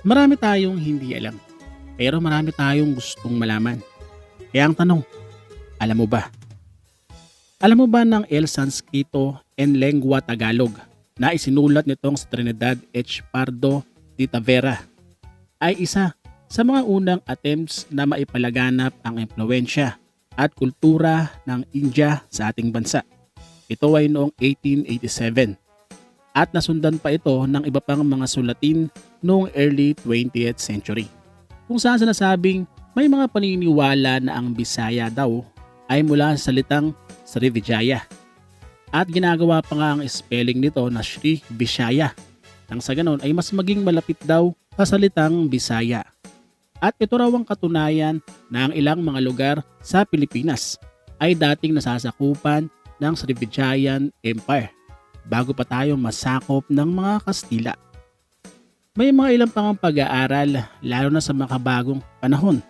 Marami tayong hindi alam, pero marami tayong gustong malaman. Kaya ang tanong, alam mo ba? Alam mo ba ng El Sanscrito en Lengua Tagalog na isinulat nitong si Trinidad H. Pardo de Tavera ay isa sa mga unang attempts na maipalaganap ang impluensya at kultura ng India sa ating bansa. Ito ay noong 1887 at nasundan pa ito ng iba pang mga sulatin noong early 20th century. Kung saan sinasabing may mga paniniwala na ang Bisaya daw ay mula sa salitang Srivijaya at ginagawa pa nga ang spelling nito na Sri Vishaya nang sa ganon ay mas maging malapit daw sa salitang Bisaya. At ito raw ang katunayan na ang ilang mga lugar sa Pilipinas ay dating nasasakupan ng Srivijayan Empire bago pa tayo masakop ng mga Kastila. May mga ilang pang pag-aaral lalo na sa makabagong panahon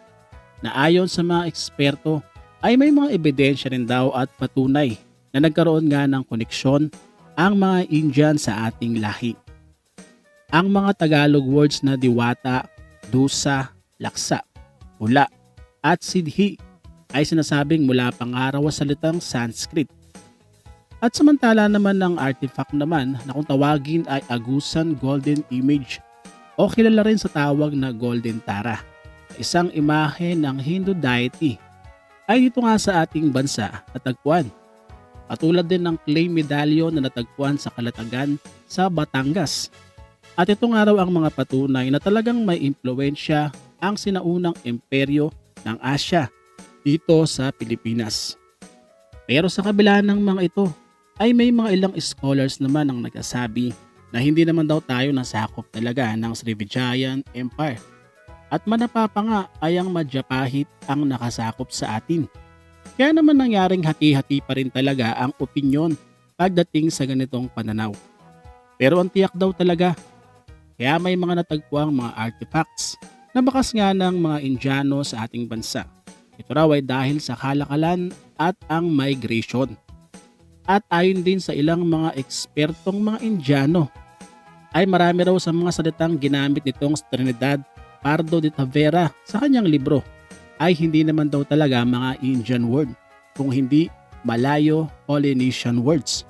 na ayon sa mga eksperto ay may mga ebidensya rin daw at patunay na nagkaroon nga ng koneksyon ang mga Indian sa ating lahi. Ang mga Tagalog words na diwata, dusa, laksa, pula at sidhi ay sinasabing mula pang araw sa salitang Sanskrit. At samantala naman ng artifact naman na kung tawagin ay Agusan Golden Image o kilala rin sa tawag na Golden Tara, isang imahe ng Hindu deity ay dito nga sa ating bansa natagpuan. Katulad din ng clay medallion na natagpuan sa Kalatagan sa Batangas. At ito nga raw ang mga patunay na talagang may impluensya ang sinaunang imperyo ng Asya dito sa Pilipinas. Pero sa kabila ng mga ito ay may mga ilang scholars naman ang nagsasabi na hindi naman daw tayo nasakop talaga ng Srivijayan Empire. At manapapa nga ay ang Madjapahit ang nakasakop sa atin. Kaya naman nangyaring hati-hati pa rin talaga ang opinyon pagdating sa ganitong pananaw. Pero ang tiyak daw talaga, kaya may mga natagpuang mga artifacts na bakas nga ng mga Indiano sa ating bansa. Ito raw ay dahil sa kalakalan at ang migration. At ayon din sa ilang mga ekspertong mga Indiano, ay marami raw sa mga salitang ginamit nitong Trinidad Pardo de Tavera sa kanyang libro ay hindi naman daw talaga mga Indian word, kung hindi Malayo Polynesian words.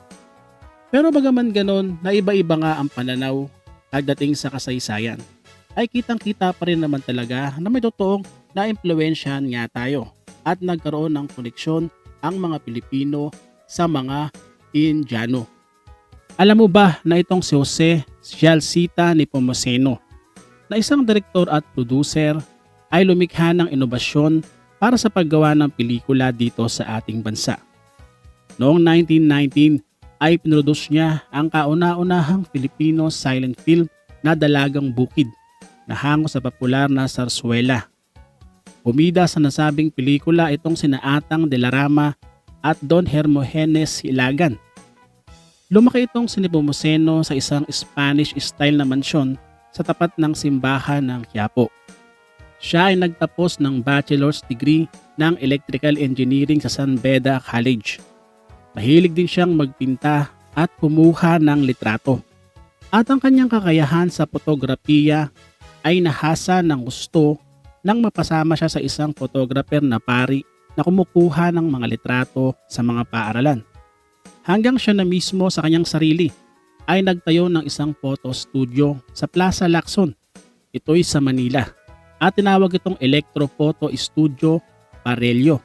Pero bagaman ganon na iba-iba nga ang pananaw pagdating sa kasaysayan, ay kitang-kita pa rin naman talaga na may totoong na-impluensyahan nga tayo at nagkaroon ng koneksyon ang mga Pilipino sa mga Indiano. Alam mo ba na itong si Jose Jalcita Nepomuceno na isang direktor at producer ay lumikha ng inobasyon para sa paggawa ng pelikula dito sa ating bansa. Noong 1919 ay pinroduce niya ang kauna-unahang Filipino silent film na Dalagang Bukid na hango sa popular na Sarsuela. Bumida sa nasabing pelikula itong sina Atang de la Rama at Don Hermogenes Ilagan. Lumaki itong si Nepomuceno sa isang Spanish-style na mansyon sa tapat ng simbahan ng Quiapo. Siya ay nagtapos ng bachelor's degree ng electrical engineering sa San Beda College. Mahilig din siyang magpinta at kumuha ng litrato. At ang kanyang kakayahan sa fotografiya ay nahasa ng gusto nang mapasama siya sa isang photographer na pari na kumukuha ng mga litrato sa mga paaralan. Hanggang siya na mismo sa kanyang sarili ay nagtayo ng isang photo studio sa Plaza Lacson. Ito'y sa Manila at tinawag itong Electro Photo Studio Parello.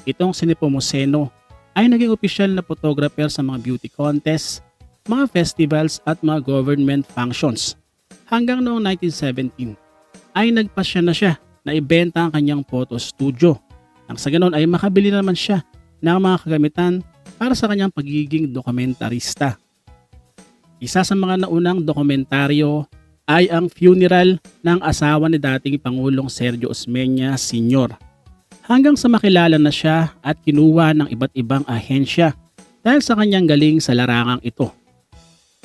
Itong si Nepomuceno ay naging opisyal na photographer sa mga beauty contests, mga festivals at mga government functions. Hanggang noong 1917 ay nagpasya na siya na ibenta ang kanyang photo studio. Nang sa ganon ay makabili naman siya ng mga kagamitan para sa kanyang pagiging dokumentarista. Isa sa mga naunang dokumentaryo ay ang funeral ng asawa ni dating Pangulong Sergio Osmeña Sr. Hanggang sa makilala na siya at kinuha ng iba't ibang ahensya dahil sa kanyang galing sa larangang ito.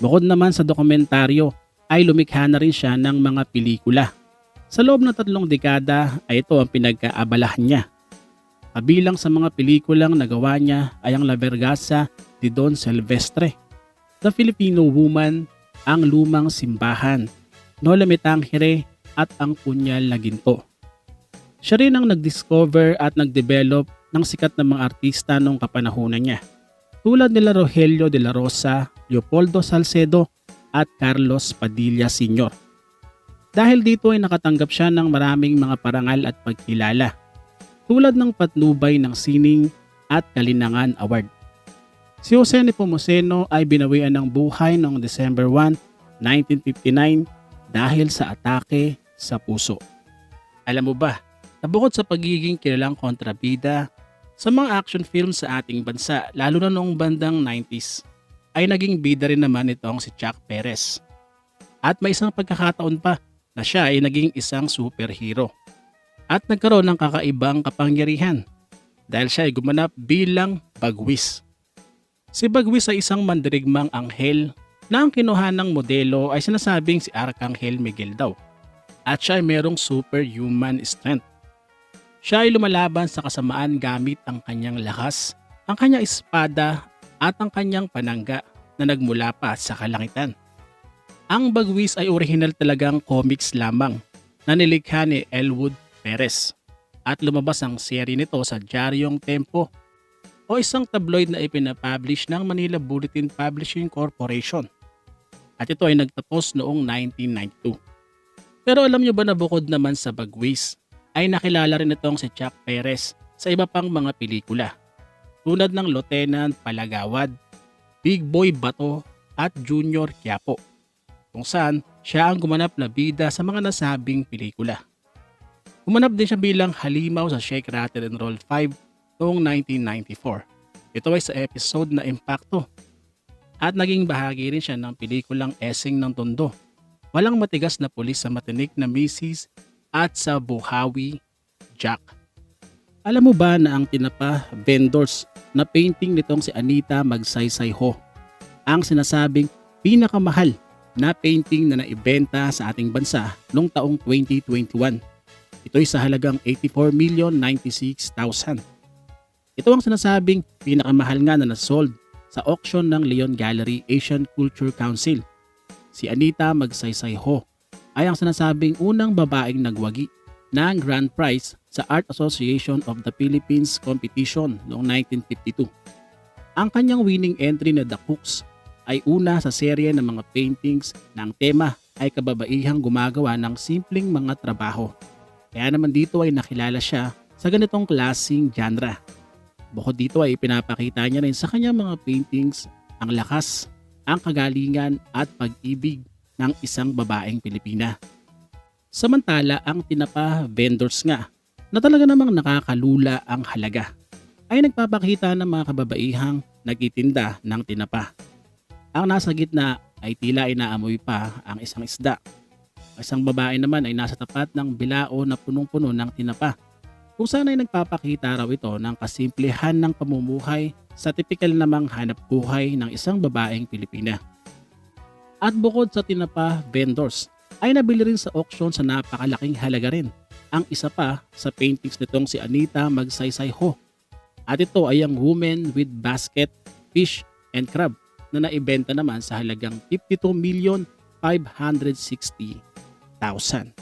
Bukod naman sa dokumentaryo ay lumikha na rin siya ng mga pelikula. Sa loob ng 3 dekada ay ito ang pinagkaabalahan niya. Kabilang sa mga pelikulang nagawa niya ay ang La Vergasa de Don Silvestre, The Filipino Woman, Ang Lumang Simbahan, Noli Me Tangere at ang punyal na ginto. Siya rin ang nag-discover at nag-develop ng sikat na mga artista noong kapanahunan niya, tulad nila Rogelio de la Rosa, Leopoldo Salcedo at Carlos Padilla Sr. Dahil dito ay nakatanggap siya ng maraming mga parangal at pagkilala, tulad ng Patnubay ng Sining at Kalinangan Award. Si Jose Nepomuceno ay binawian ng buhay noong December 1, 1959 dahil sa atake sa puso. Alam mo ba, na bukod sa pagiging kilalang kontrabida sa mga action films sa ating bansa, lalo na noong bandang 90s, ay naging bida rin naman itong si Chuck Perez. At may isang pagkakataon pa na siya ay naging isang superhero at nagkaroon ng kakaibang kapangyarihan dahil siya ay gumanap bilang Bagwis. Si Bagwis ay isang mandirigmang anghel na ang kinuha ng modelo ay sinasabing si Arcangel Miguel daw, at siya ay merong superhuman strength. Siya ay lumalaban sa kasamaan gamit ang kanyang lakas, ang kanyang espada at ang kanyang panangga na nagmula pa sa kalangitan. Ang Bagwis ay original talagang comics lamang na nilikha ni Elwood Perez at lumabas ang serye nito sa Diaryong Tempo o isang tabloid na ipinapublish ng Manila Bulletin Publishing Corporation. At ito ay nagtapos noong 1992. Pero alam nyo ba na bukod naman sa Bagwis, ay nakilala rin itong si Chuck Perez sa iba pang mga pelikula tulad ng Lieutenant Palagawad, Big Boy Bato at Junior Quiapo, kung saan siya ang gumanap na bida sa mga nasabing pelikula. Gumanap din siya bilang halimaw sa Shake Rattle and Roll 5 noong 1994. Ito ay sa episode na Impacto at naging bahagi rin siya ng pelikulang Esing ng Tondo, Walang Matigas na Pulis sa Matinik na Misis at sa Buhawi, Jack. Alam mo ba na ang tinapa vendors na painting nitong si Anita Magsaysay-ho ang sinasabing pinakamahal na painting na naibenta sa ating bansa noong taong 2021. Ito ay sa halagang 84,096,000. Ito ang sinasabing pinakamahal nga na nasold sa auction ng Leon Gallery Asian Culture Council. Si Anita Magsaysay-ho ay ang sinasabing unang babaeng nagwagi ng grand prize sa Art Association of the Philippines competition noong 1952. Ang kanyang winning entry na The Cooks ay una sa serye ng mga paintings na ang tema ay kababaihang gumagawa ng simpleng mga trabaho. Kaya naman dito ay nakilala siya sa ganitong klaseng genre. Bukod dito ay pinapakita niya rin sa kanyang mga paintings ang lakas, ang kagalingan at pag-ibig ng isang babaeng Pilipina. Samantala ang tinapa vendors nga na talaga namang nakakalula ang halaga ay nagpapakita ng mga kababaihang nagtitinda ng tinapa. Ang nasa gitna ay tila inaamoy pa ang isang isda. Isang babae naman ay nasa tapat ng bilao na punong-puno ng tinapa, kung saan ay nagpapakita raw ito ng kasimplihan ng pamumuhay sa tipikal namang hanap buhay ng isang babaeng Pilipina. At bukod sa tinapa vendors, ay nabili rin sa auction sa napakalaking halaga rin ang isa pa sa paintings nitong si Anita Magsaysay-ho. At ito ay ang Woman with Basket, Fish and Crab na naibenta naman sa halagang 52,560,000.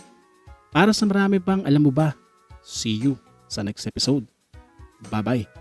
Para sa marami pang alam mo ba, see you sa next episode. Bye-bye.